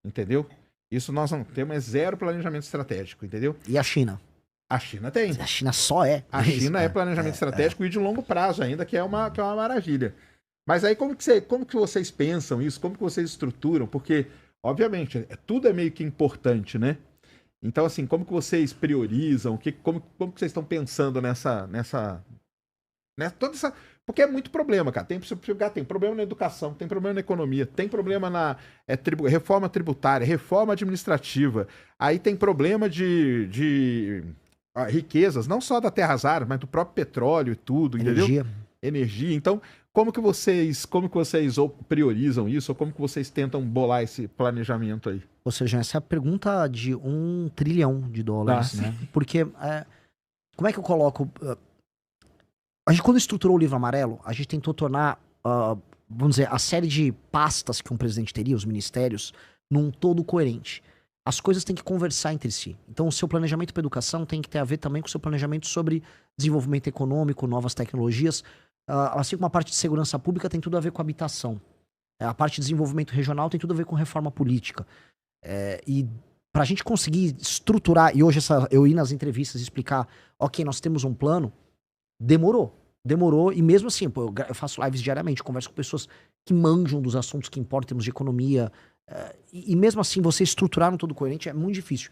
Entendeu? Isso nós não temos, é zero planejamento estratégico, entendeu? E a China? A China tem. A China só é. A China é planejamento estratégico e de longo prazo ainda, que é uma maravilha. Mas aí como que vocês pensam isso? Como que vocês estruturam? Porque, obviamente, tudo é meio que importante, né? Então, assim, como que vocês priorizam? Como que vocês estão pensando toda essa... Porque é muito problema, cara. Tem problema na educação, tem problema na economia, tem problema na reforma tributária, reforma administrativa. Aí tem problema de riquezas, não só da terras raras, mas do próprio petróleo e tudo, Energia. Entendeu? Energia. Então, como que vocês ou priorizam isso, ou como que vocês tentam bolar esse planejamento aí? Ou seja, essa é a pergunta de $1 trilhão, né? Porque, como é que eu coloco... A gente, quando estruturou o livro amarelo, a gente tentou tornar, vamos dizer, a série de pastas que um presidente teria, os ministérios, num todo coerente. As coisas têm que conversar entre si. Então, o seu planejamento para educação tem que ter a ver também com o seu planejamento sobre desenvolvimento econômico, novas tecnologias. Assim como a parte de segurança pública tem tudo a ver com habitação. A parte de desenvolvimento regional tem tudo a ver com reforma política. E para a gente conseguir estruturar, e hoje eu ir nas entrevistas e explicar, ok, nós temos um plano, demorou, e mesmo assim, pô, eu faço lives diariamente, converso com pessoas que manjam dos assuntos que importam em termos de economia, e mesmo assim, você estruturar um todo coerente é muito difícil.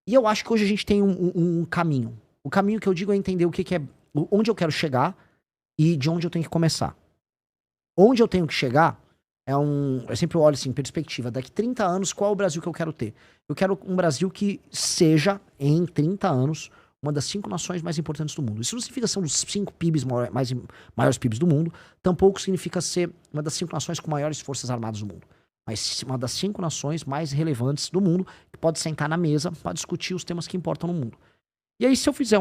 E eu acho que hoje a gente tem um caminho. O caminho que eu digo é entender o que é, onde eu quero chegar e de onde eu tenho que começar. Onde eu tenho que chegar eu sempre olho assim, em perspectiva, daqui 30 anos, qual é o Brasil que eu quero ter? Eu quero um Brasil que seja, em 30 anos, uma das 5 nações mais importantes do mundo. Isso não significa ser um dos 5 PIBs maiores PIBs do mundo, tampouco significa ser uma das 5 nações com maiores forças armadas do mundo. Mas uma das 5 nações mais relevantes do mundo, que pode sentar na mesa para discutir os temas que importam no mundo. E aí, se eu fizer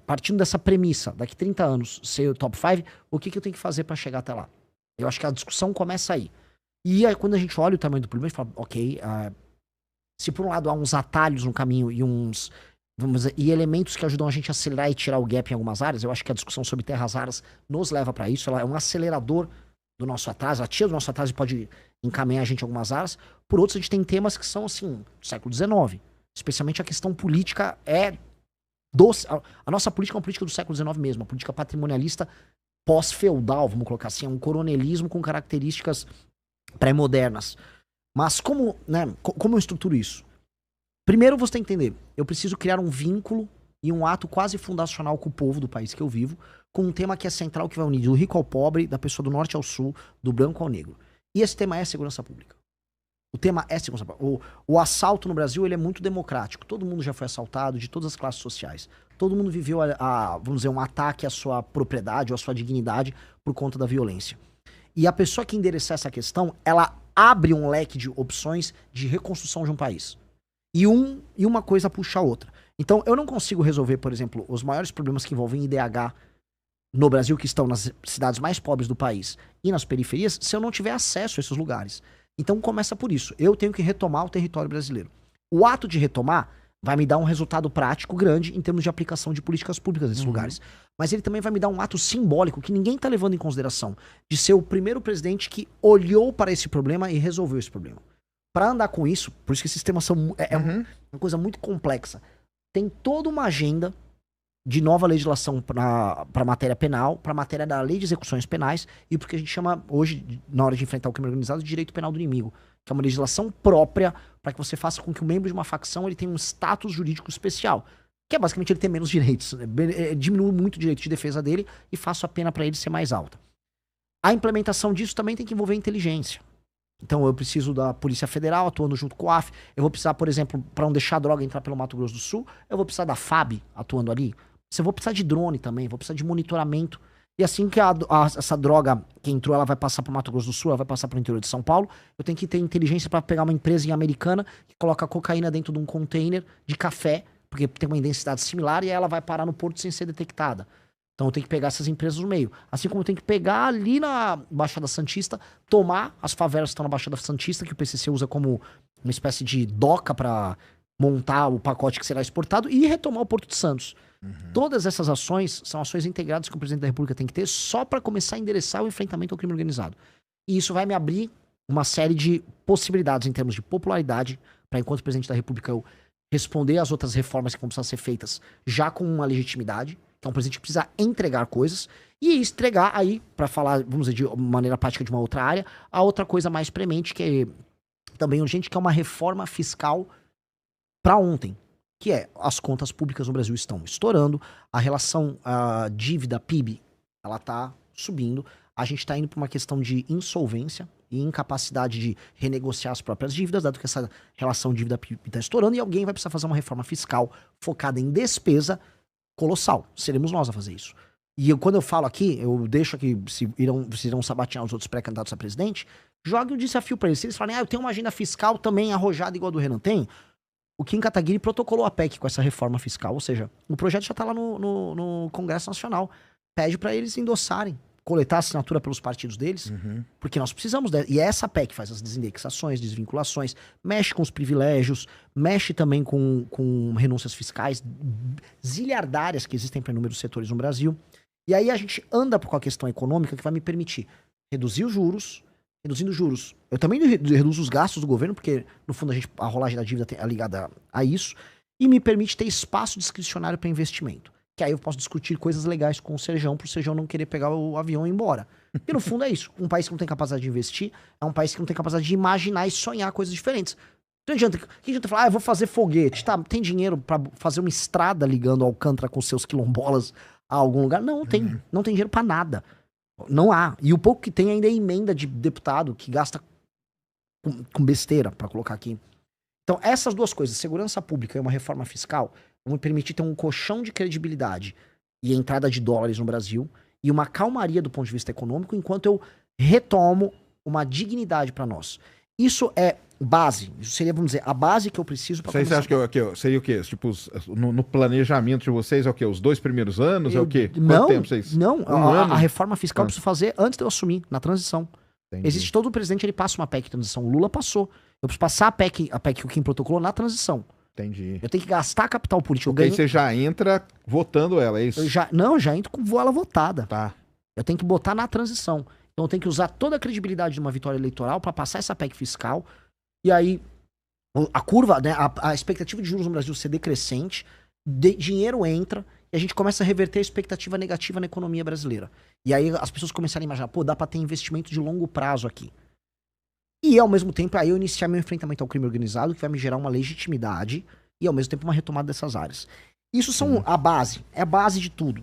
partindo dessa premissa, daqui 30 anos, ser o top 5, o que eu tenho que fazer para chegar até lá? Eu acho que a discussão começa aí. E aí, quando a gente olha o tamanho do problema, a gente fala, ok, se por um lado há uns atalhos no caminho e elementos que ajudam a gente a acelerar e tirar o gap em algumas áreas, eu acho que a discussão sobre terras raras nos leva para isso, ela é um acelerador do nosso atraso, ela tira do nosso atraso e pode encaminhar a gente em algumas áreas. Por outros, a gente tem temas que são, assim, do século XIX. Especialmente a questão política a nossa política é uma política do século XIX mesmo, uma política patrimonialista pós-feudal, vamos colocar assim, é um coronelismo com características pré-modernas. Mas como eu estruturo isso? Primeiro você tem que entender, eu preciso criar um vínculo e um ato quase fundacional com o povo do país que eu vivo, com um tema que é central, que vai unir do rico ao pobre, da pessoa do norte ao sul, do branco ao negro. E esse tema é segurança pública. O tema é segurança pública. O assalto no Brasil, ele é muito democrático. Todo mundo já foi assaltado, de todas as classes sociais. Todo mundo viveu, vamos dizer, um ataque à sua propriedade ou à sua dignidade por conta da violência. E a pessoa que endereçar essa questão, ela abre um leque de opções de reconstrução de um país. E uma coisa puxa a outra. Então, eu não consigo resolver, por exemplo, os maiores problemas que envolvem IDH no Brasil, que estão nas cidades mais pobres do país e nas periferias, se eu não tiver acesso a esses lugares. Então, começa por isso. Eu tenho que retomar o território brasileiro. O ato de retomar vai me dar um resultado prático grande em termos de aplicação de políticas públicas nesses lugares. Mas ele também vai me dar um ato simbólico que ninguém está levando em consideração, de ser o primeiro presidente que olhou para esse problema e resolveu esse problema. Para andar com isso, por isso que esses temas são uma coisa muito complexa. Tem toda uma agenda de nova legislação para matéria penal, para matéria da lei de execuções penais e porque a gente chama hoje, na hora de enfrentar o crime organizado, de direito penal do inimigo, que é uma legislação própria para que você faça com que o membro de uma facção ele tenha um status jurídico especial, que é basicamente ele ter menos direitos, diminui muito o direito de defesa dele e faça a pena para ele ser mais alta. A implementação disso também tem que envolver inteligência. Então eu preciso da Polícia Federal atuando junto com o AF, eu vou precisar, por exemplo, para não deixar a droga entrar pelo Mato Grosso do Sul, eu vou precisar da FAB atuando ali. Você vou precisar de drone também, vou precisar de monitoramento. E assim que essa droga que entrou, ela vai passar para o Mato Grosso do Sul, ela vai passar para o interior de São Paulo, eu tenho que ter inteligência para pegar uma empresa em Americana que coloca cocaína dentro de um container de café, porque tem uma densidade similar, e ela vai parar no porto sem ser detectada. Então eu tenho que pegar essas empresas no meio. Assim como eu tenho que pegar ali na Baixada Santista, tomar as favelas que estão na Baixada Santista, que o PCC usa como uma espécie de doca para montar o pacote que será exportado, e retomar o Porto de Santos. Todas essas ações são ações integradas que o presidente da República tem que ter só para começar a endereçar o enfrentamento ao crime organizado. E isso vai me abrir uma série de possibilidades em termos de popularidade, para enquanto presidente da República eu responder às outras reformas que vão precisar ser feitas já com uma legitimidade, que é um presidente que precisa entregar coisas, e entregar aí, para falar, vamos dizer, de maneira prática de uma outra área, a outra coisa mais premente, que é também urgente, que é uma reforma fiscal para ontem, que é as contas públicas no Brasil estão estourando, a relação dívida-PIB, ela tá subindo, a gente está indo para uma questão de insolvência e incapacidade de renegociar as próprias dívidas, dado que essa relação dívida-PIB está estourando, e alguém vai precisar fazer uma reforma fiscal focada em despesa colossal. Seremos nós a fazer isso. E quando eu falo aqui, eu deixo aqui, se irão sabatear os outros pré-candidatos a presidente, jogue um desafio para eles. Se eles falarem, eu tenho uma agenda fiscal também arrojada igual a do Renan tem, o Kim Kataguiri protocolou a PEC com essa reforma fiscal, ou seja, o projeto já está lá no Congresso Nacional. Pede para eles endossarem, coletar a assinatura pelos partidos deles, porque nós precisamos e essa PEC faz as desindexações, desvinculações, mexe com os privilégios, mexe também com renúncias fiscais zilhardárias que existem para inúmeros setores no Brasil. E aí a gente anda com a questão econômica que vai me permitir reduzir os juros. Reduzindo juros, eu também reduzo os gastos do governo, porque no fundo a rolagem da dívida é ligada a isso, e me permite ter espaço discricionário para investimento. Que aí eu posso discutir coisas legais com o Serjão, pro Serjão não querer pegar o avião e ir embora. E no fundo é isso. Um país que não tem capacidade de investir é um país que não tem capacidade de imaginar e sonhar coisas diferentes. Não adianta, que adianta falar, eu vou fazer foguete, tá? Tem dinheiro para fazer uma estrada ligando Alcântara com seus quilombolas a algum lugar? Não tem. Não tem dinheiro para nada. Não há. E o pouco que tem ainda é emenda de deputado que gasta com besteira, para colocar aqui. Então, essas duas coisas, segurança pública e uma reforma fiscal, vão me permitir ter um colchão de credibilidade e entrada de dólares no Brasil e uma calmaria do ponto de vista econômico, enquanto eu retomo uma dignidade para nós. Isso é base. Isso seria, vamos dizer, a base que eu preciso para começar. Você acha que seria o quê? Tipo, no planejamento de vocês é o quê? Os 2 primeiros anos? É o quê? Quanto tempo vocês? Não, a reforma fiscal eu preciso fazer antes de eu assumir, na transição. Entendi. Existe todo o presidente, ele passa uma PEC de transição. O Lula passou. Eu preciso passar a PEC que o Kim protocolou na transição. Entendi. Eu tenho que gastar capital político. Porque aí você já entra votando ela, é isso? Eu já entro com ela votada. Tá. Eu tenho que botar na transição. Então eu tenho que usar toda a credibilidade de uma vitória eleitoral para passar essa PEC fiscal. E aí, a curva, né, a expectativa de juros no Brasil ser decrescente, dinheiro entra e a gente começa a reverter a expectativa negativa na economia brasileira. E aí as pessoas começarem a imaginar, pô, dá pra ter investimento de longo prazo aqui. E ao mesmo tempo, aí eu iniciar meu enfrentamento ao crime organizado, que vai me gerar uma legitimidade e ao mesmo tempo uma retomada dessas áreas. Isso são a base, é a base de tudo.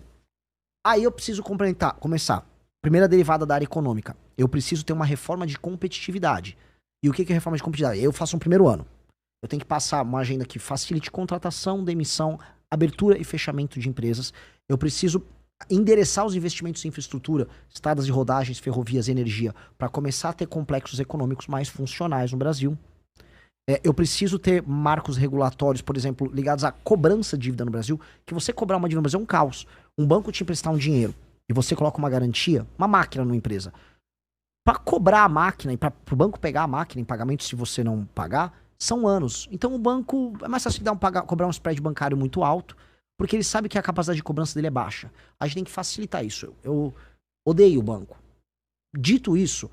Aí eu preciso começar. Primeira derivada da área econômica. Eu preciso ter uma reforma de competitividade. E o que é reforma de competitividade? Eu faço um primeiro ano. Eu tenho que passar uma agenda que facilite contratação, demissão, abertura e fechamento de empresas. Eu preciso endereçar os investimentos em infraestrutura, estradas de rodagens, ferrovias e energia, para começar a ter complexos econômicos mais funcionais no Brasil. Eu preciso ter marcos regulatórios, por exemplo, ligados à cobrança de dívida no Brasil, que você cobrar uma dívida no Brasil é um caos. Um banco te emprestar um dinheiro e você coloca uma garantia, uma máquina numa empresa. Para cobrar a máquina e para o banco pegar a máquina em pagamento se você não pagar, são anos. Então o banco é mais fácil cobrar um spread bancário muito alto, porque ele sabe que a capacidade de cobrança dele é baixa. A gente tem que facilitar isso. Eu odeio o banco. Dito isso,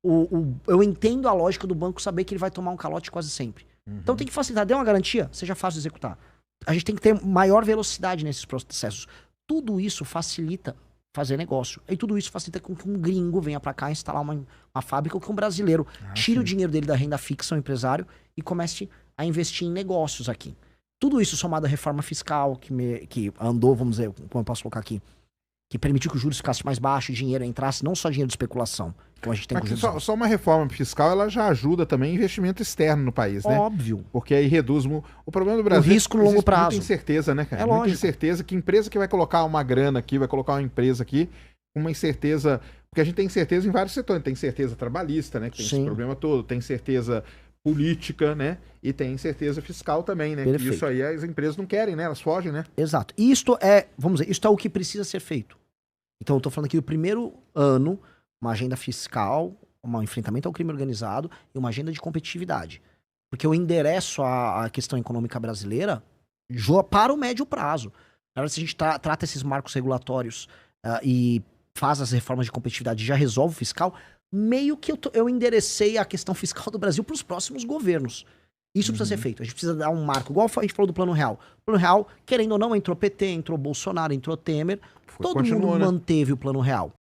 eu entendo a lógica do banco saber que ele vai tomar um calote quase sempre. Então tem que facilitar. Dê uma garantia, seja fácil de executar. A gente tem que ter maior velocidade nesses processos. Tudo isso facilita fazer negócio. E tudo isso facilita com que um gringo venha pra cá instalar uma fábrica, ou que um brasileiro tire o dinheiro dele da renda fixa, um empresário, e comece a investir em negócios aqui. Tudo isso somado à reforma fiscal, que andou, vamos dizer, como eu posso colocar aqui, que permitiu que os juros ficassem mais baixos, dinheiro entrasse, não só dinheiro de especulação, como a gente tem com juros. Só uma reforma fiscal, ela já ajuda também investimento externo no país, né? Óbvio. Porque aí reduz o problema do Brasil. O risco no longo prazo. Muita incerteza, né, cara? É lógico. Muita incerteza que empresa que vai colocar uma grana aqui, vai colocar uma empresa aqui, uma incerteza, porque a gente tem incerteza em vários setores, tem incerteza trabalhista, né, que tem esse problema todo, tem incerteza política, né, e tem incerteza fiscal também, né, que isso aí as empresas não querem, né, elas fogem, né. Exato. E isto é, vamos dizer, isto é o que precisa ser feito. Então eu tô falando aqui do primeiro ano, uma agenda fiscal, um enfrentamento ao crime organizado e uma agenda de competitividade. Porque eu endereço a questão econômica brasileira para o médio prazo. Na verdade, se a gente trata esses marcos regulatórios e faz as reformas de competitividade e já resolve o fiscal, meio que eu enderecei a questão fiscal do Brasil para os próximos governos. Isso precisa ser feito. A gente precisa dar um marco. Igual a gente falou do Plano Real. O Plano Real, querendo ou não, entrou PT, entrou Bolsonaro, entrou Temer. Todo mundo manteve o Plano Real.